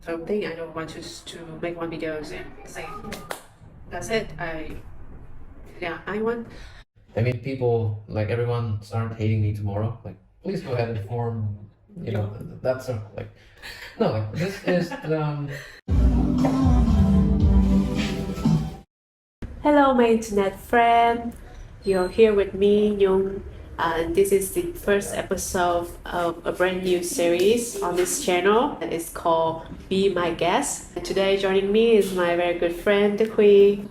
So I think I don't want to make one video and say that's it. I want. I mean, people, like everyone, start hating me tomorrow. Like, please go ahead and form. That's like, no, like this is Hello, my internet friend. You're here with me, Nhung, and this is the first episode of a brand new series on this channel. And it's called Be My Guest. And today, joining me is my very good friend, Huy.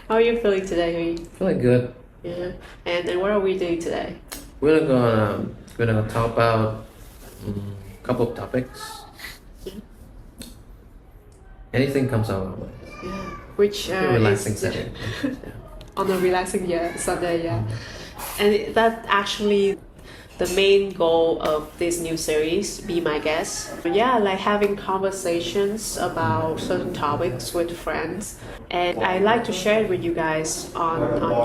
How are you feeling today, Huy? feeling good. Yeah. And what are we doing today? We're gonna talk about a couple of topics. Anything comes out. Yeah. Which Relaxing is setting. on a relaxing Sunday, yeah. And that's actually the main goal of this new series, Be My Guest. Yeah, like having conversations about certain topics with friends. And I like to share it with you guys on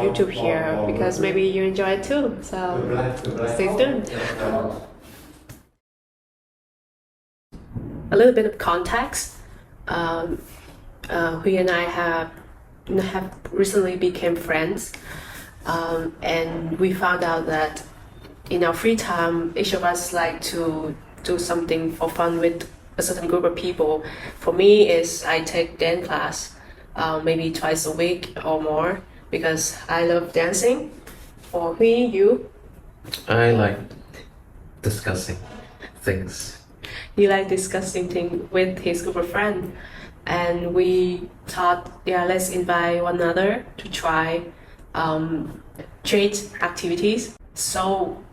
YouTube here because maybe you enjoy it too. So stay tuned. A little bit of context. Huy and I have recently became friends, and we found out that in our free time, each of us like to do something for fun with a certain group of people. For me, is I take dance class, maybe twice a week or more because I love dancing. For Huy, you? I like discussing things. You like discussing things with his group of friends. And we thought, yeah, let's invite one another to try trade activities. So,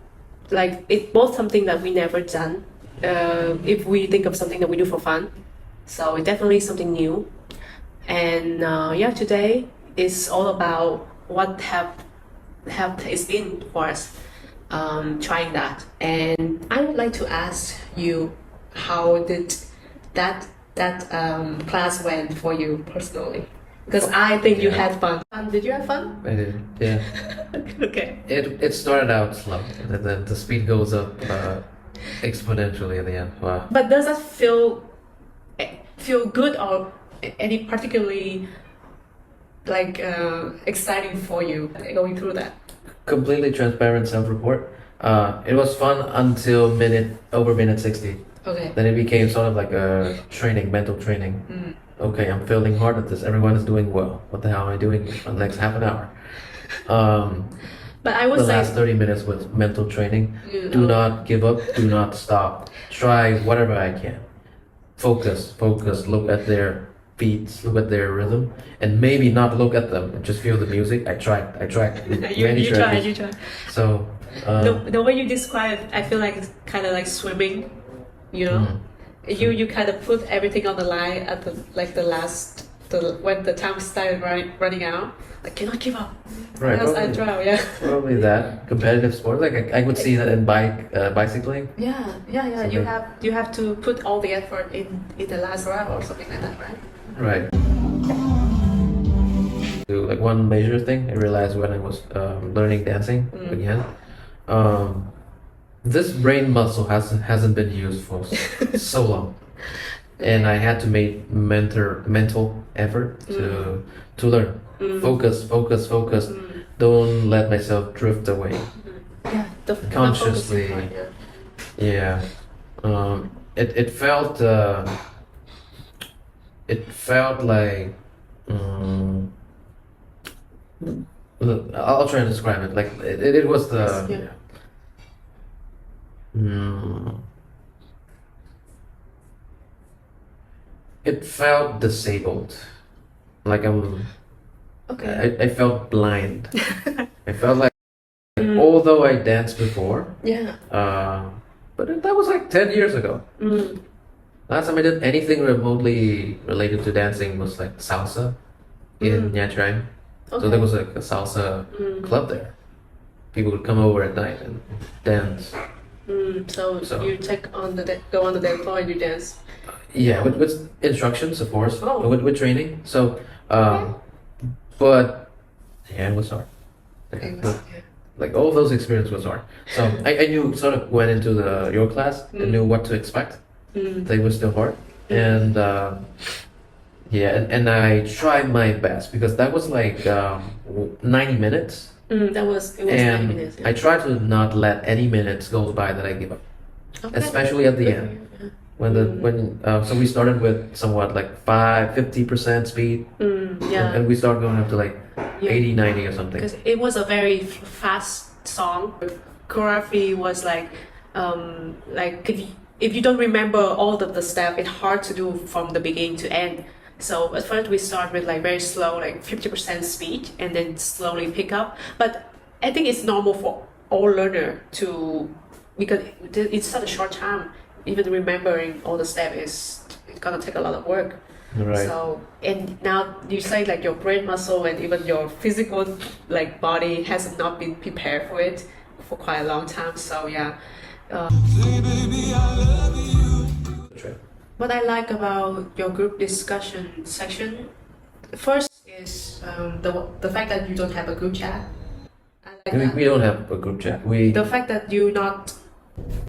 like, it's both something that we never done. If we think of something that we do for fun, so it's definitely something new. And yeah, today is all about what have it's been for us trying that. And I would like to ask you, how did that class went for you personally? Because I think you had fun. Did you have fun? I did, yeah. Okay. It started out slow, and then the speed goes up exponentially at the end. Wow. But does that feel good or any particularly like exciting for you going through that? Completely transparent self-report. It was fun until minute 60. Okay. Then it became sort of like a training, mental training. Okay, I'm failing hard at this. Everyone is doing well. What the hell am I doing for the next half an hour? But I would the say last 30 minutes was mental training. Do not give up. Do not stop. Try whatever I can. Focus. Look at their beats. Look at their rhythm. And maybe not look at them. Just feel the music. I tried. you try. So The way you describe it, I feel like it's kind of like swimming. You know, you kind of put everything on the line at when the time started running out. Like, cannot give up. Right. Else I drown. Yeah. Probably that competitive sport. Like I could see that in bicycling. Yeah. You have to put all the effort in the last round or something like that, right? Right. So, like one major thing I realized when I was learning dancing again. This brain muscle hasn't been used for so long, and I had to make mental effort to learn. Focus. Don't let myself drift away. Yeah, Consciously. Part, yeah. Yeah. It felt like I'll try to describe it. Like it was the. Yeah. It felt disabled. Like Okay. I felt blind. I felt like although I danced before, Yeah. but that was like 10 years ago. Last time I did anything remotely related to dancing was like salsa in Nha Trang. Okay. So there was like a salsa club there. People would come over at night and dance. So you go on the dance floor and you dance. Yeah, with instructions, of course, Oh. with training. So, but yeah, it was hard. Like all those experiences was hard. So I knew sort of went into your class and knew what to expect. They were still hard. and yeah, and I tried my best because that was like 90 minutes, It was 90 and minutes. I tried to not let any minutes go by that I give up, Okay. especially at the Good for end. you. Yeah. When so we started with somewhat like 50% speed, Yeah. and we started going up to like Yeah. 80, 90 or something. Because it was a very fast song. Choreography was like if you don't remember all of the step, it's hard to do from the beginning to end. So at first we start with like very slow, like 50% speed, and then slowly pick up. But I think it's normal for all learner to, because it's such a short time. Even remembering all the steps is it's gonna take a lot of work. Right. So, and now you say like your brain muscle and even your physical like body has not been prepared for it for quite a long time. So yeah. What I like about your group discussion section, first is the fact that you don't have a group chat. I like that. We don't have a group chat. The fact that you're not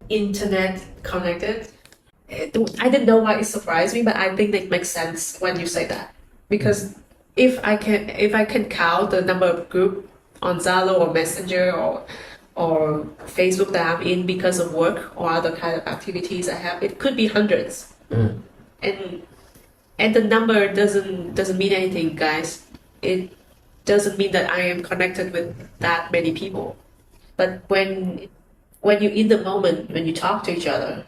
internet connected. I didn't know why it surprised me, but I think it makes sense when you say that, because if I can count the number of group on Zalo or Messenger or Facebook that I'm in because of work or other kind of activities I have, it could be hundreds. And the number doesn't mean anything, guys. It doesn't mean that I am connected with that many people. But when you're in the moment, when you talk to each other,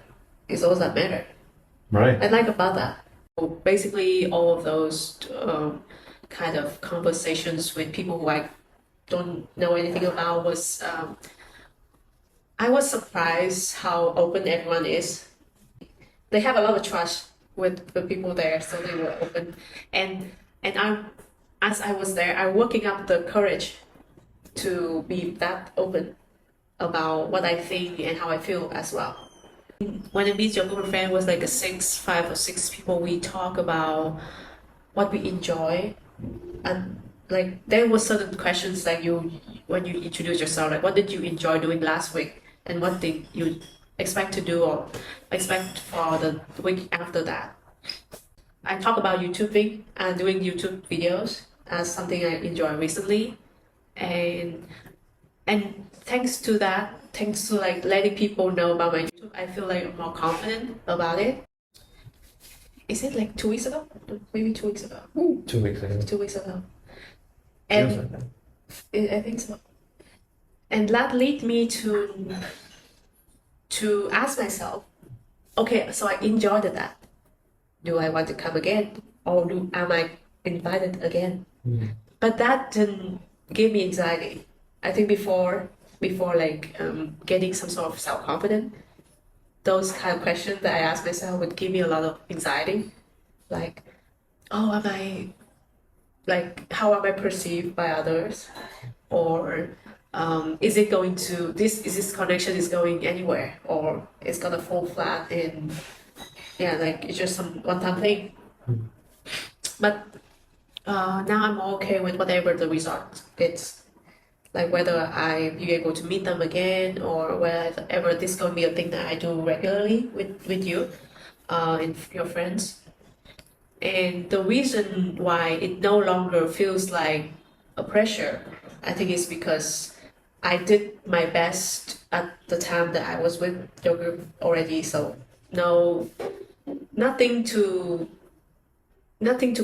it's all that matter. Right. I like about that. So basically, all of those kind of conversations with people who I don't know anything about was I was surprised how open everyone is. They have a lot of trust with the people there, so they were open. And as I was there, I'm working up the courage to be that open about what I think and how I feel as well. When I meet your group of friends, was like five or six people. We talk about what we enjoy, and like there was certain questions like when you introduce yourself, like what did you enjoy doing last week, and what did you expect to do or expect for the week after that. I talk about YouTubing and doing YouTube videos as something I enjoy recently, and thanks to that, thanks to like letting people know about my YouTube, I feel like I'm more confident about it. Is it like 2 weeks ago? Maybe 2 weeks ago. 2 weeks ago. 2 weeks ago. Feels And like that. I think so. And that led me to ask myself, okay, so I enjoyed that. Do I want to come again, or am I invited again? But that didn't give me anxiety. I think before like getting some sort of self-confidence, those kind of questions that I ask myself would give me a lot of anxiety. Like, oh, how am I perceived by others? Or is it going to, is this connection is going anywhere? Or it's gonna fall flat and yeah, like it's just some one-time thing. But now I'm okay with whatever the result is. Like whether I be able to meet them again or whether this going to be a thing that I do regularly with you and your friends. And the reason why it no longer feels like a pressure, I think is because I did my best at the time that I was with your group already. So nothing to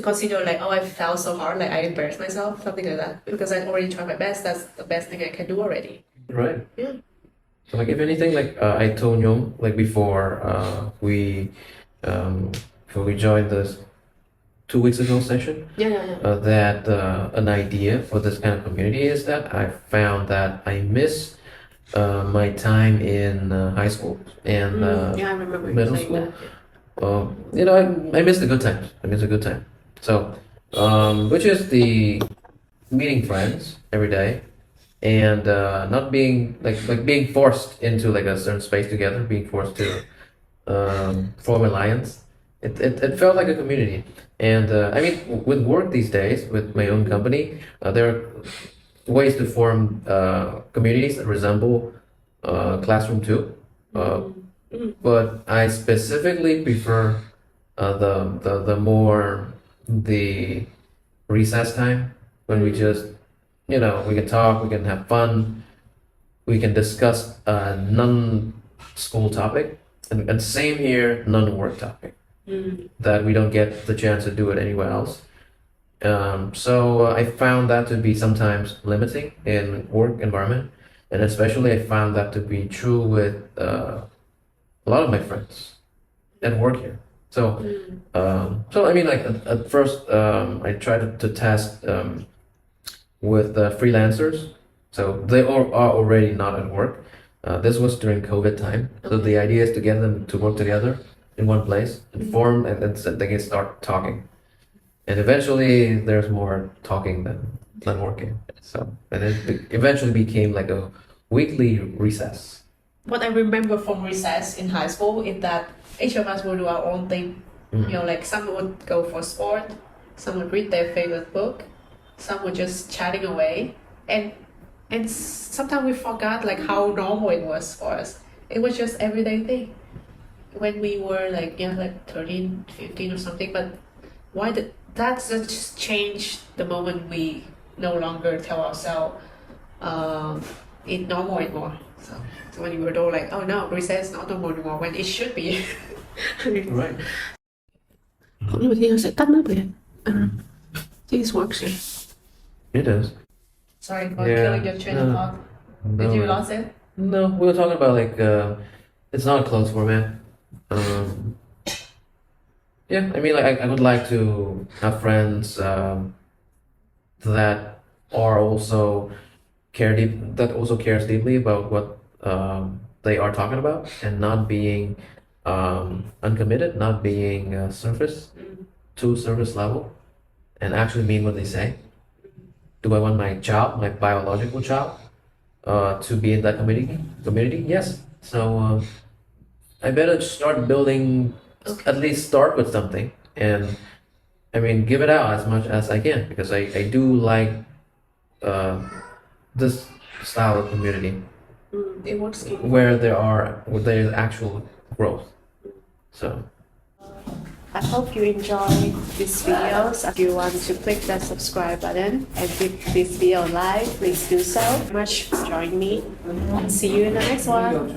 consider like, oh, I fell so hard, like I embarrassed myself, something like that, because I already tried my best. That's the best thing I can do already. Right. Yeah. So like if anything, like I told you like before we joined this 2 weeks ago session, that an idea for this kind of community is that I found that I miss my time in high school and I remember you middle saying school. that. I miss the good times. I miss a good time. So, which is the meeting friends every day, and not being like being forced into like a certain space together, being forced to form alliance. It felt like a community, and I mean with work these days, with my own company, there are ways to form communities that resemble classroom too. But I specifically prefer the more the recess time when we just, we can talk, we can have fun, we can discuss a non-school topic, and same here, non-work topic that we don't get the chance to do it anywhere else. So I found that to be sometimes limiting in work environment, and especially I found that to be true with a lot of my friends that work here. So, so I mean, like at first, I tried to test with freelancers. So they all are already not at work. This was during COVID time. So the idea is to get them to work together in one place and form, and then they can start talking. And eventually, there's more talking than working. So, and it eventually became like a weekly recess. What I remember from recess in high school is that each of us will do our own thing. Like some would go for sport, some would read their favorite book, some would just chatting away, and sometimes we forgot like how normal it was for us. It was just everyday thing when we were like 13, 15 or something. But why did that just change the moment we no longer tell ourselves it's normal anymore? So when you were told like, oh no, recess is not normal anymore, when it should be. Right. Nhưng mà Thiên sẽ tắt nước vậy. This works. It is. Sorry for Yeah, killing your train of no. thought. No, Did you lost it? No, we were talking about like it's not a closed format. Yeah, I mean, like I would like to have friends that are also that also cares deeply about what they are talking about, and not being uncommitted, not being surface level, and actually mean what they say. Do I want my child, my biological child, to be in that community? Yes. So I better start building. At least start with something, and I mean, give it out as much as I can, because I do like this style of community It works. where there is actual growth. So I hope you enjoy these videos. If you want to click that subscribe button and give this video a like, please do so. Much for joining me. See you in the next one.